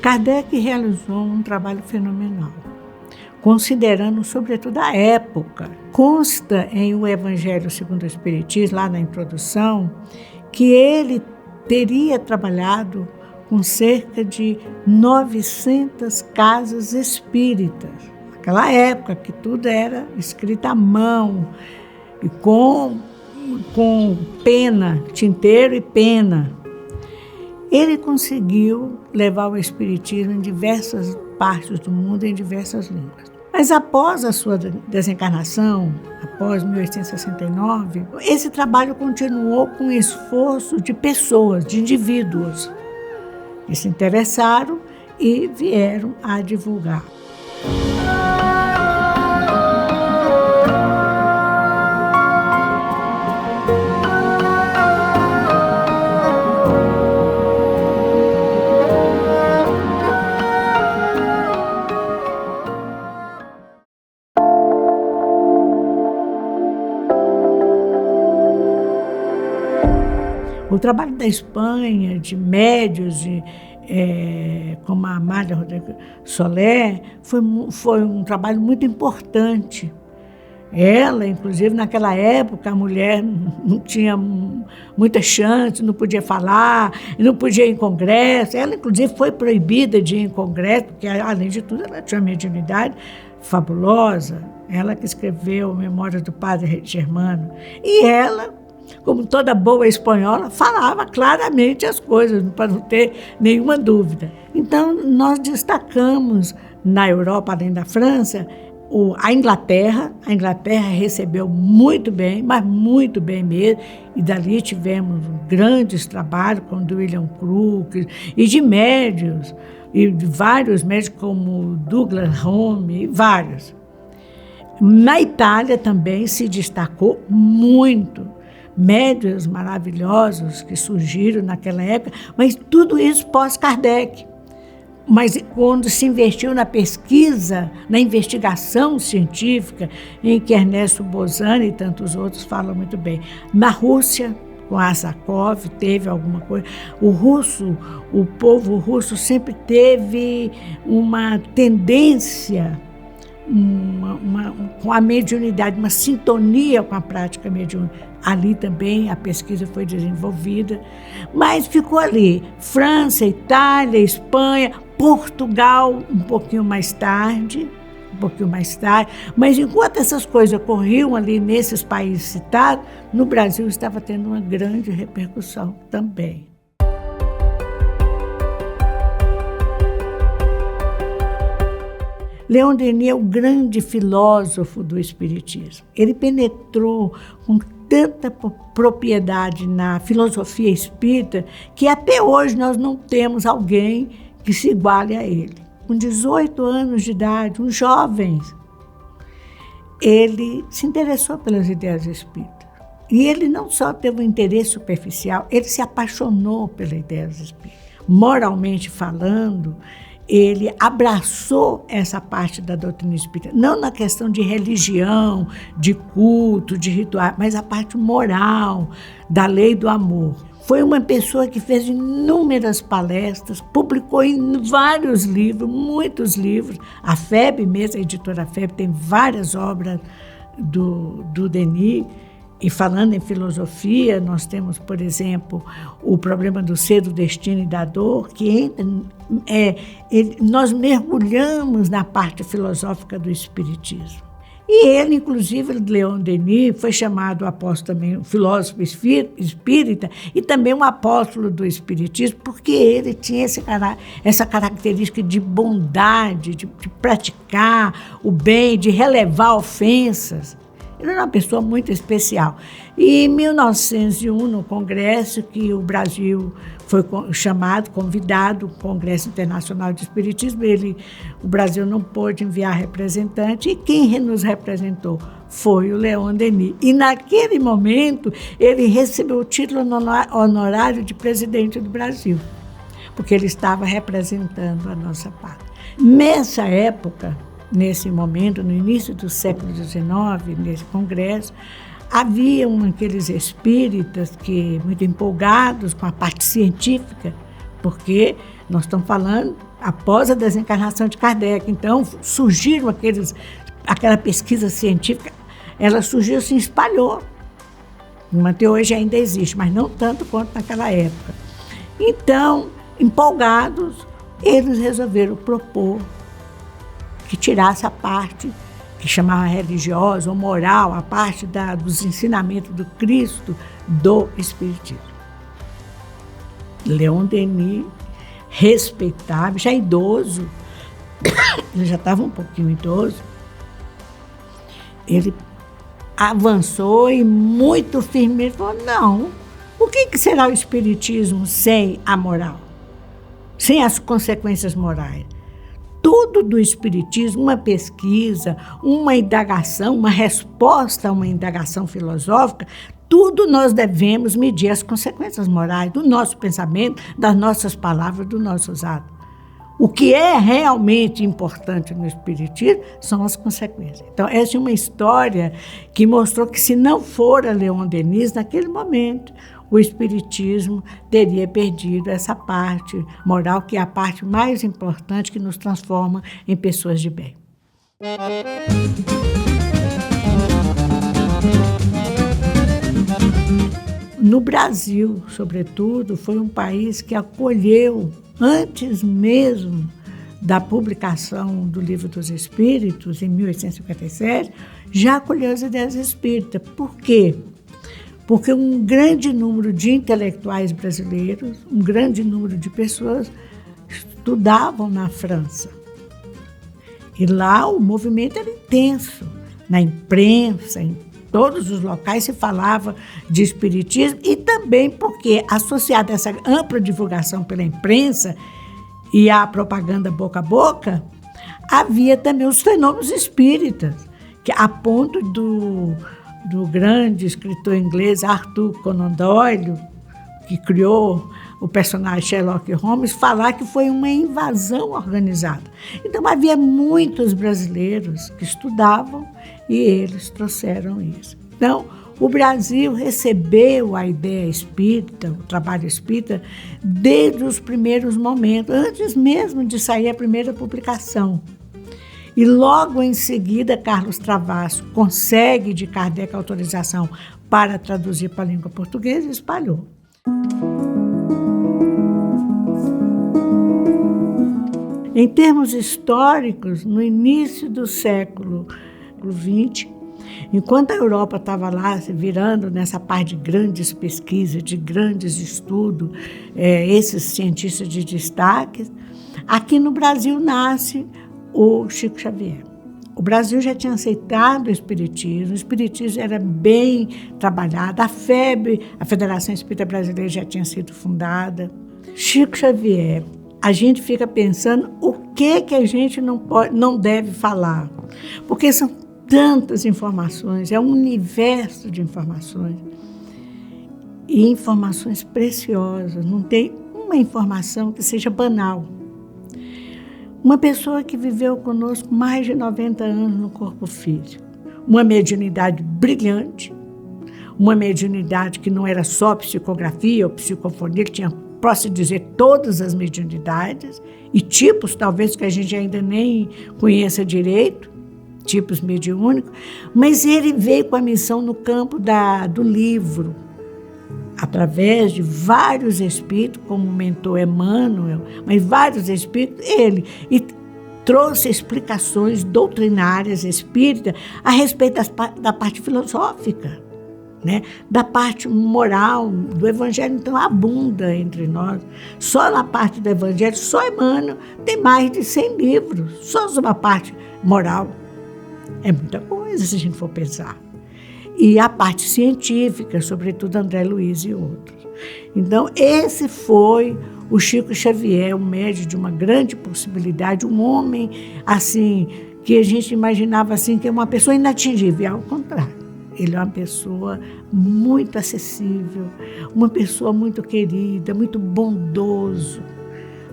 Kardec realizou um trabalho fenomenal, considerando sobretudo a época. Consta em O Evangelho segundo o Espiritismo, lá na introdução, que ele teria trabalhado com cerca de 900 casas espíritas. Naquela época, que tudo era escrito à mão, e com pena, tinteiro e pena. Ele conseguiu levar o espiritismo em diversas partes do mundo, em diversas línguas. Mas após a sua desencarnação, após 1869, esse trabalho continuou com o esforço de pessoas, de indivíduos, que se interessaram e vieram a divulgar. O trabalho da Espanha, de médios, como a Amália Rodrigues Soler, foi um trabalho muito importante. Ela, inclusive, naquela época, a mulher não tinha muita chance, não podia falar, não podia ir em congresso. Ela, inclusive, foi proibida de ir em congresso, porque, além de tudo, ela tinha uma mediunidade fabulosa. Ela que escreveu Memórias do Padre Germano. E ela, como toda boa espanhola, falava claramente as coisas, para não ter nenhuma dúvida. Então, nós destacamos na Europa, além da França, a Inglaterra. A Inglaterra recebeu muito bem, mas muito bem mesmo, e dali tivemos grandes trabalhos com o William Crookes e de médios, e de vários médicos como Douglas Home, vários. Na Itália também se destacou muito. Médios maravilhosos que surgiram naquela época, mas tudo isso pós-Kardec. Mas quando se investiu na pesquisa, na investigação científica, em que Ernesto Bozano e tantos outros falam muito bem. Na Rússia, com Arsakov, teve alguma coisa. O povo russo sempre teve uma tendência, com a mediunidade, uma sintonia com a prática mediúnica. Ali também a pesquisa foi desenvolvida, mas ficou ali. França, Itália, Espanha, Portugal, um pouquinho mais tarde. Mas enquanto essas coisas ocorriam ali nesses países citados, no Brasil estava tendo uma grande repercussão também. Leon Denis é o grande filósofo do Espiritismo. Ele penetrou com tanta propriedade na filosofia espírita que até hoje nós não temos alguém que se iguale a ele. Com 18 anos de idade, um jovem, ele se interessou pelas ideias espíritas. E ele não só teve um interesse superficial, ele se apaixonou pelas ideias espíritas. Moralmente falando, ele abraçou essa parte da doutrina espírita, não na questão de religião, de culto, de ritual, mas a parte moral, da lei do amor. Foi uma pessoa que fez inúmeras palestras, publicou em vários livros, muitos livros. A FEB mesmo, a editora FEB, tem várias obras do Denis. E falando em filosofia, nós temos, por exemplo, o problema do ser, do destino e da dor, que entra, nós mergulhamos na parte filosófica do Espiritismo. E ele, inclusive, Leon Denis, foi chamado apóstolo também, filósofo espírita, e também um apóstolo do Espiritismo, porque ele tinha essa característica de bondade, de praticar o bem, de relevar ofensas. Ele era uma pessoa muito especial. E em 1901, no congresso que o Brasil foi convidado, o Congresso Internacional de Espiritismo, o Brasil não pôde enviar representante, e quem nos representou foi o Leon Denis. E naquele momento, ele recebeu o título honorário de presidente do Brasil, porque ele estava representando a nossa pátria. Nessa época, nesse momento, no início do século XIX, nesse congresso, haviam aqueles espíritas muito empolgados com a parte científica, porque nós estamos falando após a desencarnação de Kardec. Então, surgiram aquela pesquisa científica, ela surgiu, se espalhou. Até hoje ainda existe, mas não tanto quanto naquela época. Então, empolgados, eles resolveram propor que tirasse a parte que chamava religiosa ou moral, a parte dos ensinamentos do Cristo, do Espiritismo. Leon Denis, respeitável, já idoso, ele já estava um pouquinho idoso, ele avançou e muito firme, ele falou, não, o que será o Espiritismo sem a moral? Sem as consequências morais? Tudo do Espiritismo, uma pesquisa, uma indagação, uma resposta a uma indagação filosófica, tudo nós devemos medir as consequências morais do nosso pensamento, das nossas palavras, dos nossos atos. O que é realmente importante no Espiritismo são as consequências. Então, essa é uma história que mostrou que, se não fora Leon Denis, naquele momento, o Espiritismo teria perdido essa parte moral, que é a parte mais importante que nos transforma em pessoas de bem. No Brasil, sobretudo, foi um país que acolheu, antes mesmo da publicação do Livro dos Espíritos, em 1857, já acolheu as ideias espíritas. Por quê? Porque um grande número de intelectuais brasileiros, um grande número de pessoas estudavam na França. E lá o movimento era intenso, na imprensa, em todos os locais se falava de espiritismo, e também porque, associado a essa ampla divulgação pela imprensa e a propaganda boca a boca, havia também os fenômenos espíritas, que a ponto do grande escritor inglês Arthur Conan Doyle, que criou o personagem Sherlock Holmes, falar que foi uma invasão organizada. Então, havia muitos brasileiros que estudavam e eles trouxeram isso. Então, o Brasil recebeu a ideia espírita, o trabalho espírita, desde os primeiros momentos, antes mesmo de sair a primeira publicação. E logo em seguida, Carlos Travasso consegue de Kardec autorização para traduzir para a língua portuguesa e espalhou. Em termos históricos, no início do século XX, enquanto a Europa estava lá se virando nessa parte de grandes pesquisas, de grandes estudos, esses cientistas de destaque, aqui no Brasil nasce o Chico Xavier. O Brasil já tinha aceitado o Espiritismo era bem trabalhado, a FEB, a Federação Espírita Brasileira, já tinha sido fundada. Chico Xavier, a gente fica pensando o que a gente não deve falar, porque são tantas informações, é um universo de informações, e informações preciosas, não tem uma informação que seja banal. Uma pessoa que viveu conosco mais de 90 anos no corpo físico, uma mediunidade brilhante, uma mediunidade que não era só psicografia ou psicofonia, que tinha, posso dizer, todas as mediunidades e tipos, talvez, que a gente ainda nem conheça direito, tipos mediúnicos, mas ele veio com a missão no campo do livro, através de vários espíritos, como o mentor Emmanuel, mas vários espíritos, e trouxe explicações doutrinárias espíritas a respeito da parte filosófica, né? Da parte moral do Evangelho. Então, abunda entre nós. Só na parte do Evangelho, só Emmanuel tem mais de 100 livros, só sobre a parte moral. É muita coisa, se a gente for pensar. E a parte científica, sobretudo André Luiz e outros. Então, esse foi o Chico Xavier, um médium de uma grande possibilidade, um homem, assim, que a gente imaginava assim, que é uma pessoa inatingível, e ao contrário. Ele é uma pessoa muito acessível, uma pessoa muito querida, muito bondoso,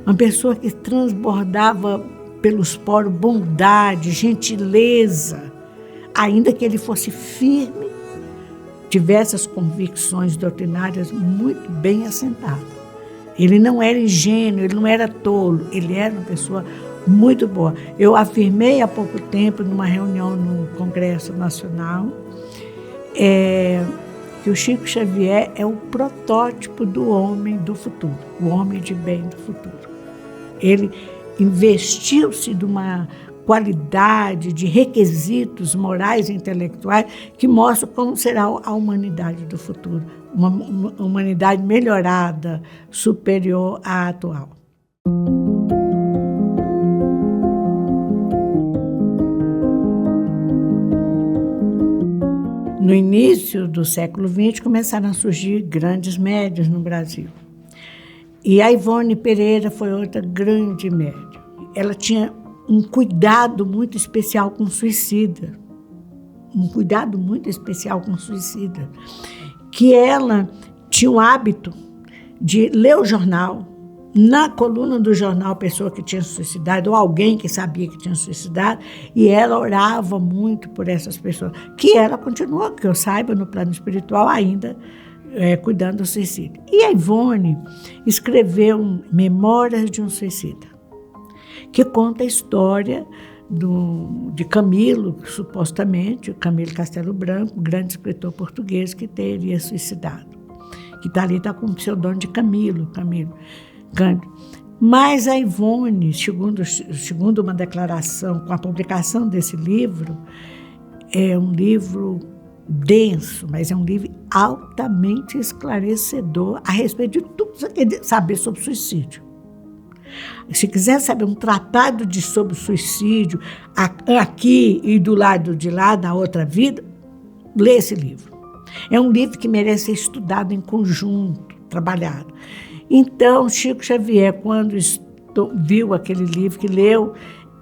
uma pessoa que transbordava pelos poros bondade, gentileza, ainda que ele fosse firme, tivesse as convicções doutrinárias muito bem assentadas. Ele não era ingênuo, ele não era tolo, ele era uma pessoa muito boa. Eu afirmei há pouco tempo, numa reunião no Congresso Nacional, que o Chico Xavier é o protótipo do homem do futuro, o homem de bem do futuro. Ele investiu-se de uma qualidade, de requisitos morais e intelectuais que mostram como será a humanidade do futuro. Uma humanidade melhorada, superior à atual. No início do século XX, começaram a surgir grandes médiuns no Brasil. E a Ivone Pereira foi outra grande médium. Ela tinha um cuidado muito especial com suicida. Que ela tinha o hábito de ler o jornal. Na coluna do jornal, a pessoa que tinha suicidado, ou alguém que sabia que tinha suicidado, e ela orava muito por essas pessoas, que ela continua, que eu saiba, no plano espiritual ainda, cuidando do suicídio. E a Ivone escreveu Memórias de um Suicida, que conta a história de Camilo, supostamente, Camilo Castelo Branco, grande escritor português que teria suicidado, que está com o pseudônimo de Camilo Cândido. Mas a Ivone, segundo uma declaração, com a publicação desse livro, é um livro denso, mas é um livro altamente esclarecedor a respeito de tudo que você quer saber sobre suicídio. Se quiser saber um tratado sobre suicídio, aqui e do lado de lá, na outra vida, lê esse livro. É um livro que merece ser estudado em conjunto, trabalhado. Então, Chico Xavier, quando viu aquele livro que leu,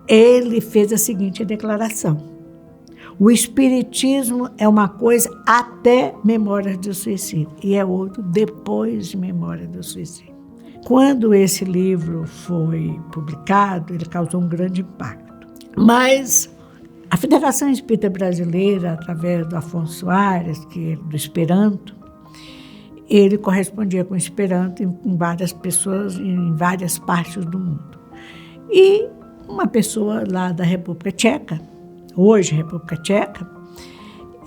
ele fez a seguinte declaração: o espiritismo é uma coisa até Memórias do Suicídio e é outro depois de Memórias do Suicídio. Quando esse livro foi publicado, ele causou um grande impacto. Mas a Federação Espírita Brasileira, através do Afonso Soares, que é do Esperanto, ele correspondia com o Esperanto em várias pessoas, em várias partes do mundo. E uma pessoa lá da República Tcheca, hoje República Tcheca,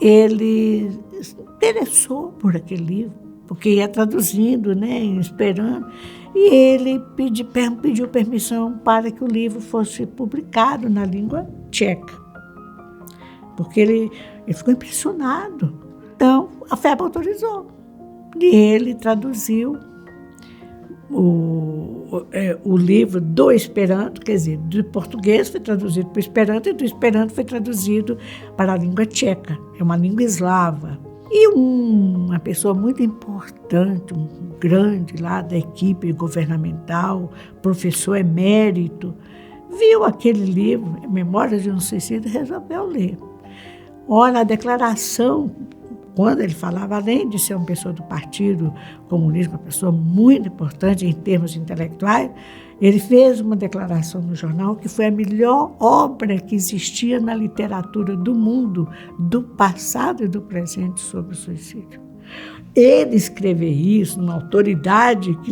ele se interessou por aquele livro, porque ia traduzindo, em Esperanto, e ele pediu permissão para que o livro fosse publicado na língua tcheca, porque ele ficou impressionado. Então, a FEB autorizou. E ele traduziu o livro do Esperanto, quer dizer, do português foi traduzido para o Esperanto e do Esperanto foi traduzido para a língua tcheca, é uma língua eslava. E uma pessoa muito importante, um grande lá da equipe governamental, professor emérito, viu aquele livro, Memórias de um Suicida, e resolveu ler. Olha, a declaração, quando ele falava, além de ser uma pessoa do Partido Comunista, uma pessoa muito importante em termos intelectuais, ele fez uma declaração no jornal que foi a melhor obra que existia na literatura do mundo, do passado e do presente, sobre o suicídio. Ele escrever isso, uma autoridade que,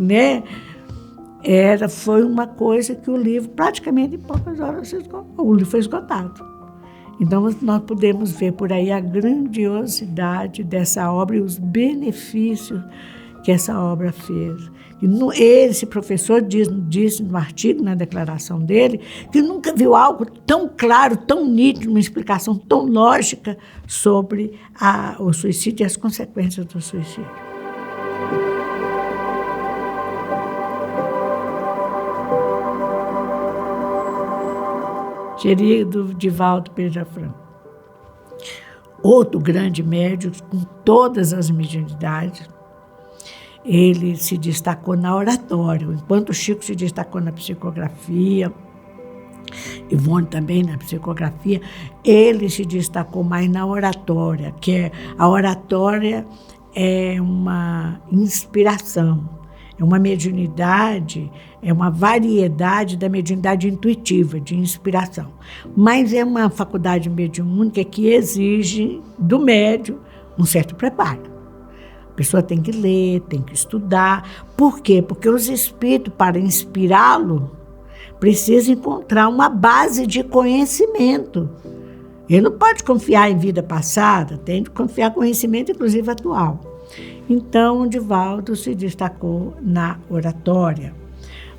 foi uma coisa que o livro, praticamente em poucas horas, o livro foi esgotado. Então, nós podemos ver por aí a grandiosidade dessa obra e os benefícios que essa obra fez. Esse professor disse no artigo, na declaração dele, que nunca viu algo tão claro, tão nítido, uma explicação tão lógica sobre o suicídio e as consequências do suicídio. Querido Divaldo Pereira Franco, outro grande médium com todas as mediunidades. Ele se destacou na oratória, enquanto o Chico se destacou na psicografia, Ivone também na psicografia, ele se destacou mais na oratória, a oratória é uma inspiração, é uma mediunidade, é uma variedade da mediunidade intuitiva, de inspiração. Mas é uma faculdade mediúnica que exige do médium um certo preparo. A pessoa tem que ler, tem que estudar. Por quê? Porque os espíritos, para inspirá-lo, precisam encontrar uma base de conhecimento. Ele não pode confiar em vida passada, tem que confiar em conhecimento, inclusive atual. Então, o Divaldo se destacou na oratória.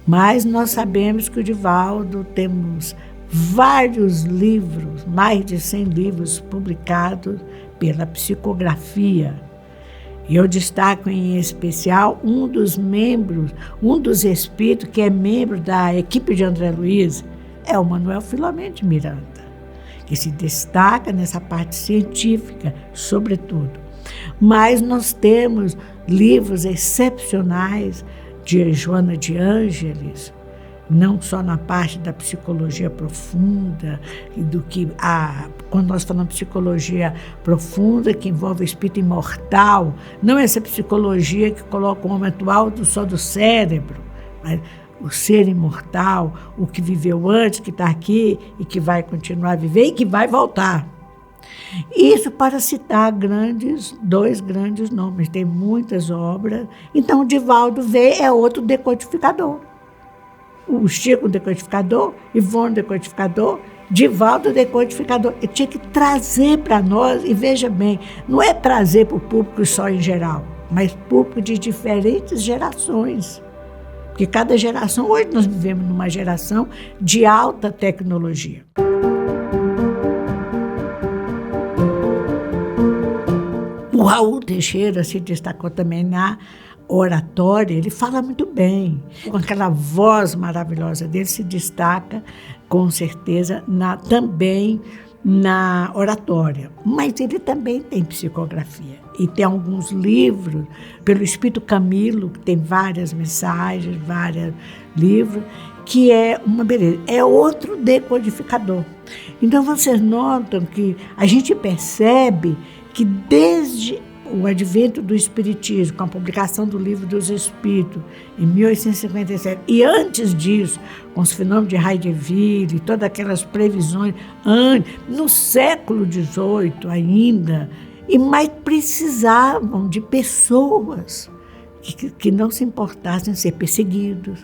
Mas nós sabemos que o Divaldo, temos vários livros, mais de 100 livros publicados pela psicografia. E eu destaco em especial um dos espíritos que é membro da equipe de André Luiz, é o Manuel Filomeno de Miranda, que se destaca nessa parte científica, sobretudo. Mas nós temos livros excepcionais de Joana de Ângeles, não só na parte da psicologia profunda, e do que quando nós falamos psicologia profunda, que envolve o espírito imortal, não essa psicologia que coloca o homem atual só do cérebro, mas o ser imortal, o que viveu antes, que está aqui e que vai continuar a viver e que vai voltar. Isso para citar dois grandes nomes, tem muitas obras. Então, o Divaldo é outro decodificador. O Chico, decodificador, Ivone, decodificador, Divaldo, decodificador. Ele tinha que trazer para nós, e veja bem, não é trazer para o público só em geral, mas público de diferentes gerações. Porque cada geração, hoje nós vivemos numa geração de alta tecnologia. O Raul Teixeira se destacou também na oratória, ele fala muito bem, com aquela voz maravilhosa dele, se destaca com certeza também na oratória. Mas ele também tem psicografia e tem alguns livros, pelo Espírito Camilo, que tem várias mensagens, vários livros, que é uma beleza, é outro decodificador. Então vocês notam que a gente percebe que desde o advento do Espiritismo, com a publicação do Livro dos Espíritos, em 1857, e antes disso, com os fenômenos de Heideville e todas aquelas previsões, no século XVIII ainda, mas precisavam de pessoas que não se importassem em ser perseguidos,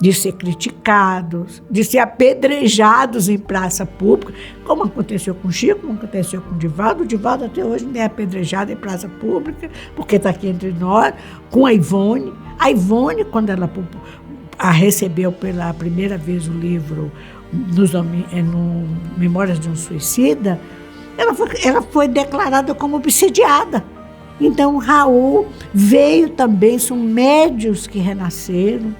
de ser criticados, de ser apedrejados em praça pública, como aconteceu com o Chico, como aconteceu com o Divaldo. O Divaldo até hoje ainda é apedrejado em praça pública, porque está aqui entre nós, com a Ivone. A Ivone, quando ela recebeu pela primeira vez o livro no Memórias de um Suicida, ela foi declarada como obsidiada. Então, o Raul veio também, são médiuns que renasceram,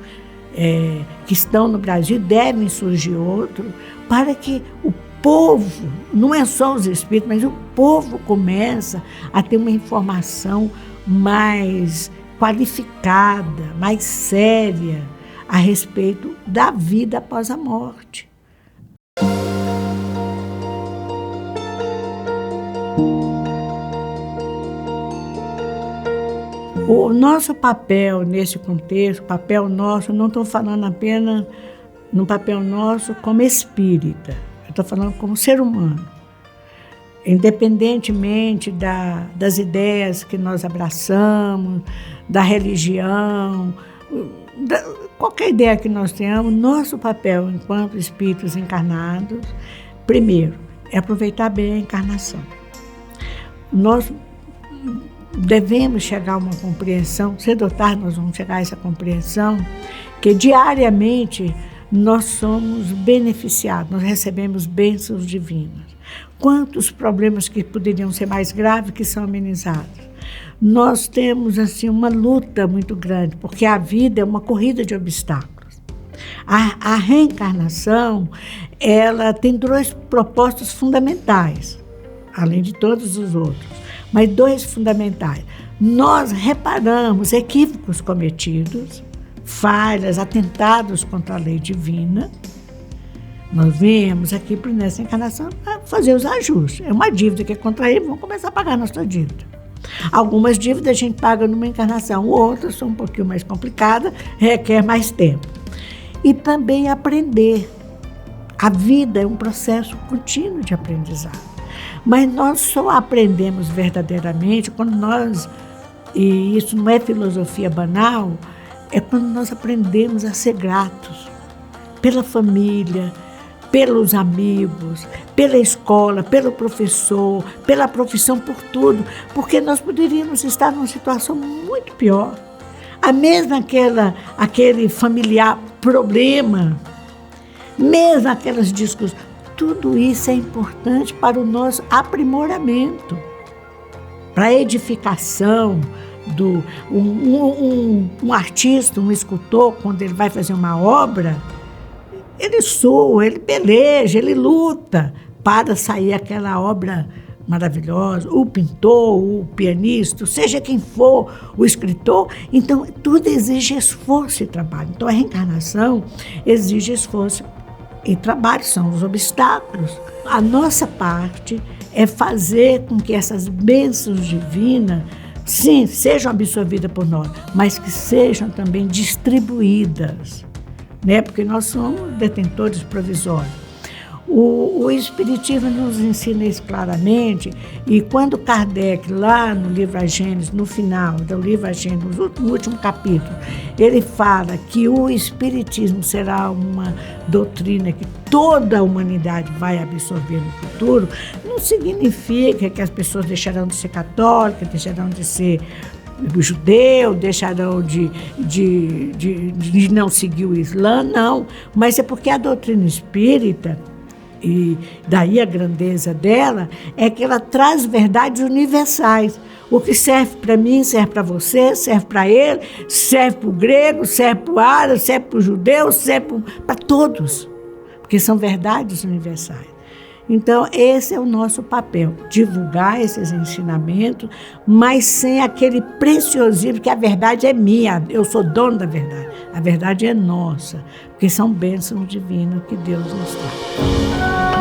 que estão no Brasil, devem surgir outros, para que o povo, não é só os espíritos, mas o povo começa a ter uma informação mais qualificada, mais séria a respeito da vida após a morte. O nosso papel nesse contexto, papel nosso, não estou falando apenas no papel nosso como espírita, eu estou falando como ser humano. Independentemente das ideias que nós abraçamos, da religião, qualquer ideia que nós tenhamos, nosso papel enquanto espíritos encarnados, primeiro, é aproveitar bem a encarnação. Nós devemos chegar a uma compreensão, cedo ou tarde nós vamos chegar a essa compreensão, que diariamente nós somos beneficiados, nós recebemos bênçãos divinas. Quantos problemas que poderiam ser mais graves que são amenizados. Nós temos assim uma luta muito grande, porque a vida é uma corrida de obstáculos. A reencarnação, ela tem dois propósitos fundamentais, além de todos os outros. Mas dois fundamentais. Nós reparamos equívocos cometidos, falhas, atentados contra a lei divina. Nós viemos aqui nessa encarnação para fazer os ajustes. É uma dívida que contraímos, vamos começar a pagar a nossa dívida. Algumas dívidas a gente paga numa encarnação, outras são um pouquinho mais complicadas, requer mais tempo. E também aprender. A vida é um processo contínuo de aprendizado. Mas nós só aprendemos verdadeiramente quando nós e isso não é filosofia banal, é quando nós aprendemos a ser gratos pela família, pelos amigos, pela escola, pelo professor, pela profissão, por tudo, porque nós poderíamos estar numa situação muito pior. A mesma aquele familiar problema, mesmo aquelas discussões, tudo isso é importante para o nosso aprimoramento, para a edificação um artista, um escultor, quando ele vai fazer uma obra, ele sua, ele peleja, ele luta para sair aquela obra maravilhosa. O pintor, o pianista, seja quem for, o escritor. Então, tudo exige esforço e trabalho. Então, a reencarnação exige esforço e trabalho, são os obstáculos. A nossa parte é fazer com que essas bênçãos divinas, sim, sejam absorvidas por nós, mas que sejam também distribuídas, né? Porque nós somos detentores provisórios. O Espiritismo nos ensina isso claramente, e quando Kardec, lá no livro A Gênese, no final do livro A Gênese, no último capítulo, ele fala que o Espiritismo será uma doutrina que toda a humanidade vai absorver no futuro, não significa que as pessoas deixarão de ser católicas, deixarão de ser judeu, deixarão de não seguir o Islã, não. Mas é porque a doutrina espírita, e daí a grandeza dela, é que ela traz verdades universais. O que serve para mim, serve para você, serve para ele, serve para o grego, serve para o árabe, serve para o judeu, serve para todos, porque são verdades universais. Então, esse é o nosso papel, divulgar esses ensinamentos, mas sem aquele preciosismo que a verdade é minha, eu sou dono da verdade. A verdade é nossa, porque são bênçãos divinas que Deus nos dá.